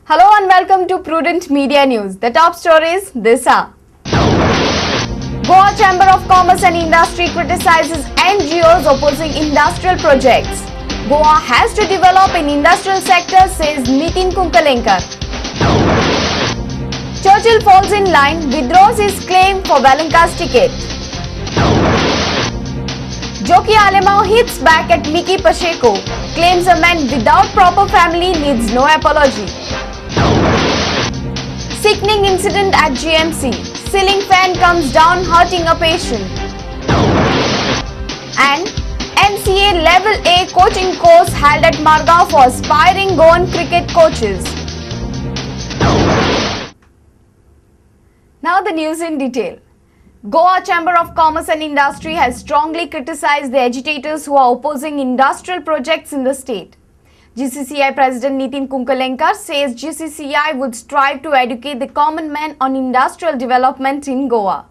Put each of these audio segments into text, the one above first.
Hello and welcome to Prudent Media News. The top stories this hour. Goa Chamber of Commerce and Industry criticizes NGOs opposing industrial projects. Goa has to develop an industrial sector, says Nitin Kunkalenkar. Churchill falls in line, withdraws his claim for Valanka's ticket. Joki Alemao hits back at Miki Pacheco, claims a man without proper family needs no apology. Sickening incident at GMC. Ceiling fan comes down, hurting a patient. And NCA Level A coaching course held at Margao for aspiring Goan cricket coaches. Now the news in detail. Goa Chamber of Commerce and Industry has strongly criticized the agitators who are opposing industrial projects in the state. GCCI President Nitin Kunkalenkar says GCCI would strive to educate the common man on industrial development in Goa.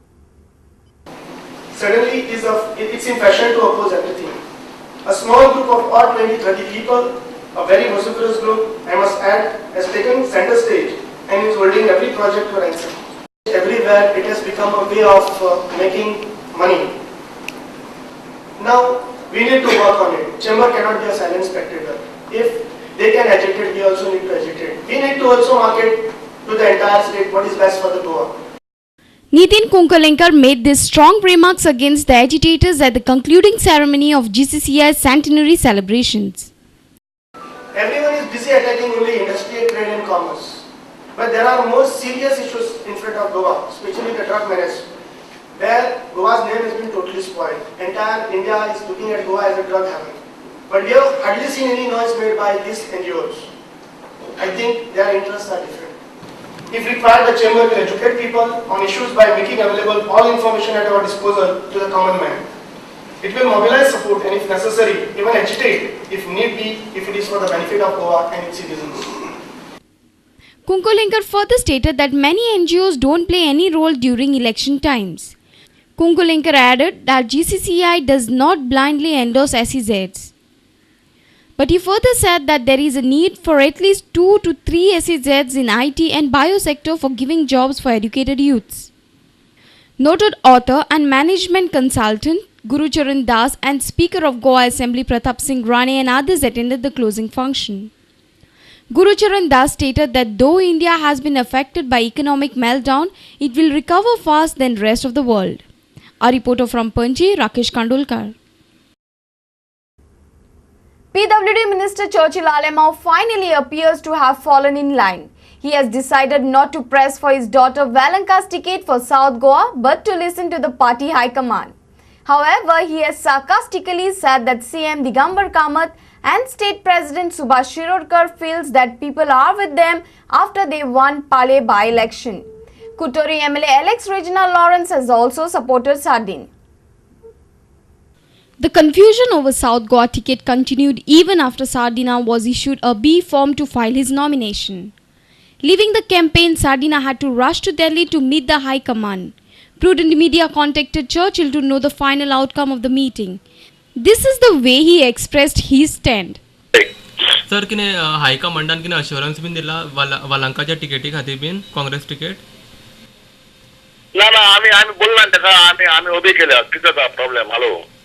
Suddenly it's in fashion to oppose everything. A small group of odd 20-30 people, a very vociferous group, I must add, has taken center stage and is holding every project to ransom. Everywhere it has become a way of making money. Now we need to work on it. Chamber cannot be a silent spectator. If they can agitate, we also need to agitate. We need to also market to the entire state what is best for the Goa. Nitin Kunkalenkar made these strong remarks against the agitators at the concluding ceremony of GCCI's centenary celebrations. Everyone is busy attacking only industry, trade and commerce. But there are more serious issues in front of Goa, especially the drug menace, where Goa's name has been totally spoiled. Entire India is looking at Goa as a drug haven. But we have hardly seen any noise made by these NGOs. I think their interests are different. If required, the Chamber will educate people on issues by making available all information at our disposal to the common man. It will mobilize support and if necessary, even agitate if need be, if it is for the benefit of Goa and its citizens. Kunkalenkar further stated that many NGOs don't play any role during election times. Kunkalenkar added that GCCI does not blindly endorse SEZs. But he further said that there is a need for at least 2 to 3 SEZs in IT and biosector for giving jobs for educated youths. Noted author and management consultant Gurucharan Das and Speaker of Goa Assembly Pratap Singh Rane and others attended the closing function. Gurucharan Das stated that though India has been affected by economic meltdown, it will recover fast than the rest of the world. A reporter from Panji, Rakesh Kandolkar. PWD Minister Churchill Alemao finally appears to have fallen in line. He has decided not to press for his daughter Valanka's ticket for South Goa but to listen to the party high command. However, he has sarcastically said that CM Digambar Kamath and State President Subhash Shirorkar feels that people are with them after they won Pale by-election. Kuttori MLA Alex Regina Lawrence has also supported Sardin. The confusion over South Goa ticket continued even after Sardina was issued a B form to file his nomination. Leaving the campaign, Sardina had to rush to Delhi to meet the High Command. Prudent Media contacted Churchill to know the final outcome of the meeting. This is the way he expressed his stand. Sir किने हाय कमांडान किने अश्योरन्स been दिला वालांकाच्या टिकेटी खातीर been Congress ticket ना आम्ही बोलला तेका आम्ही उभी केल्या किती ता प्रॉब्लेम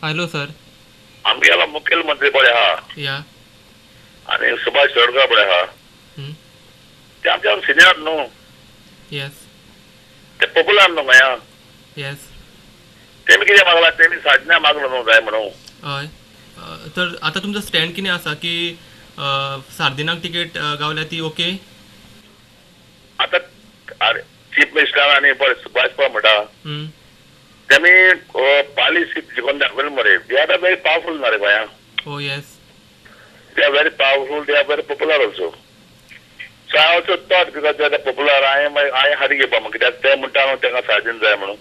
हॅलो सर आम्ही याला मुख्यमंत्री पडे हा या आणि सुभाष शिरोडकर पडे हा ते आमच्या सिनियर नो यस ते पॉप्युलर नो गया यस ते मी किती मागला ते मी साधना मागलो नो जाय म्हणून हय तर आता तुमचं स्टँड कितें आसा की सार्दिनाक तिकेट गावल्या ती ओके आता चीफ मिनिस्टर आणि सुभाष पवार म्हणटा त्यांनी पॉलिसी जिकोन दाखवली मरे दे आर व्हेरी पॉवरफुल ना रे गोंया oh yes they are very powerful they are very popular also so I also thought because they are popular I हारी घेवपा मग कित्याक ते म्हणटा न्हू तांकां साधन जाय म्हणून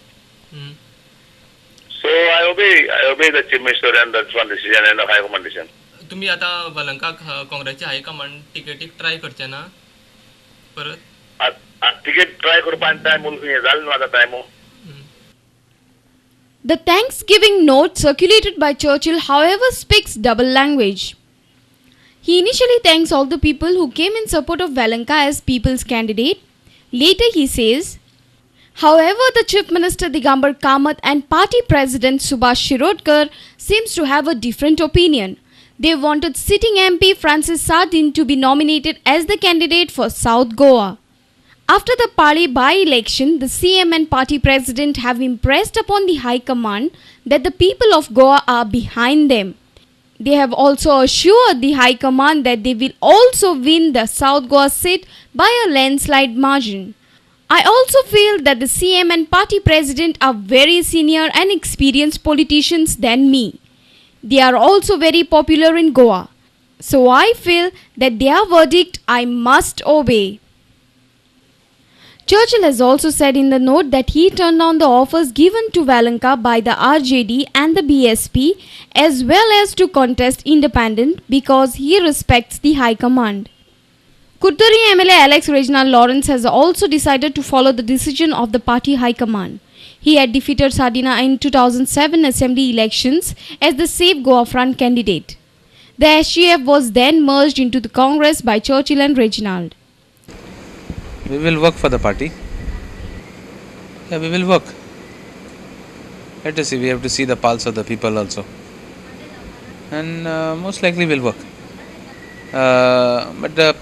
So I obey the chief minister and that's one decision and the high command decision. तुम्ही आता वालांकाक काँग्रेसच्या हाय कमांड टिकेटीक ट्राय करचे ना परत तिकेट ट्राय करपाक टाइम उलफी जाल न्हू आतां time The Thanksgiving note circulated by Churchill, however, speaks double language. He initially thanks all the people who came in support of Valenka as people's candidate. Later he says, however, the Chief Minister Digambar Kamath and Party President Subhash Shirodkar seems to have a different opinion. They wanted sitting MP Francis Sardin to be nominated as the candidate for South Goa. After the Pali by-election, the CM and Party President have impressed upon the High Command that the people of Goa are behind them. They have also assured the High Command that they will also win the South Goa seat by a landslide margin. I also feel that the CM and Party President are very senior and experienced politicians than me. They are also very popular in Goa. So I feel that their verdict I must obey. Churchill has also said in the note that he turned down the offers given to Valenka by the RJD and the BSP as well as to contest independent because he respects the High Command. Kutturi MLA Alex Reginald Lawrence has also decided to follow the decision of the party High Command. He had defeated Sardina in 2007 Assembly elections as the Save Goa Front candidate. The SGF was then merged into the Congress by Churchill and Reginald. We will work for the party. Yeah, we will work. Let us see, we have to see the pulse of the people also. And most likely we'll work. But the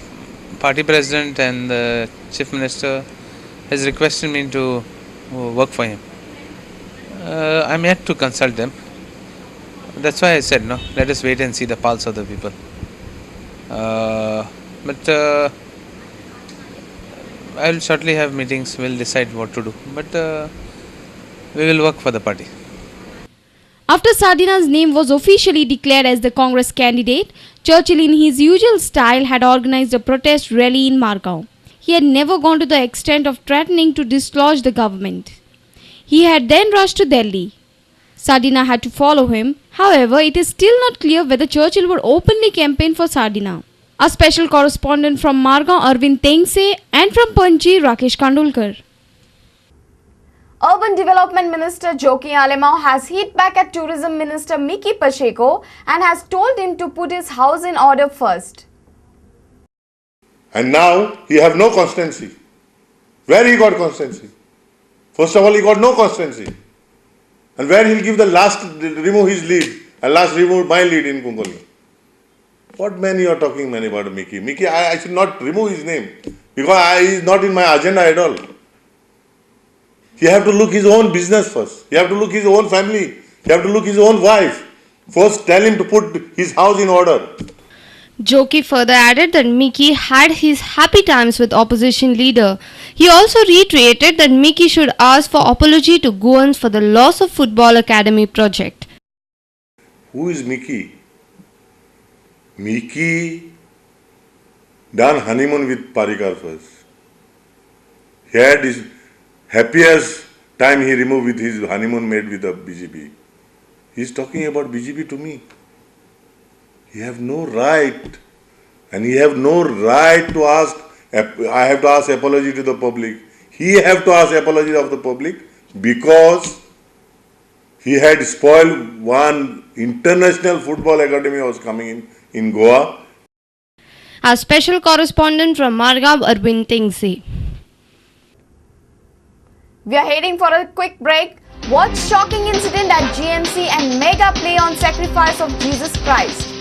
party president and the chief minister has requested me to work for him. I am yet to consult them. That's why I said, no, let us wait and see the pulse of the people. But I will shortly have meetings, we will decide what to do. But we will work for the party. After Sardina's name was officially declared as the Congress candidate, Churchill in his usual style had organized a protest rally in Margao. He had never gone to the extent of threatening to dislodge the government. He had then rushed to Delhi. Sardina had to follow him. However, it is still not clear whether Churchill would openly campaign for Sardina. A special correspondent from Margao, Arvind Tengse, and from Panji, Rakesh Kandolkar. Urban Development Minister Joki Alemao has hit back at Tourism Minister Miki Pacheco and has told him to put his house in order first. And now he have no constancy. Where he got constancy? First of all, he got no constancy. And where he'll give the last, remove his lead, and last remove my lead in Kungoli. What man you are talking man about Miki? Miki, I should not remove his name because he is not in my agenda at all. He have to look his own business first. He have to look his own family. He have to look his own wife. First tell him to put his house in order. Joki further added that Miki had his happy times with opposition leader. He also reiterated that Miki should ask for apology to Goans for the loss of Football Academy project. Who is Miki? Miki done honeymoon with Parikar first. He had his happiest time he removed with his honeymoon made with the BJP. He is talking about BJP to me. He have no right, and he have no right to ask. I have to ask apology to the public. He have to ask apology of the public because he had spoiled one international football academy was coming in Goa. Our special correspondent from Margao, Arvind Tengse. We are heading for a quick break. Watch shocking incident at GMC and mega play on sacrifice of Jesus Christ.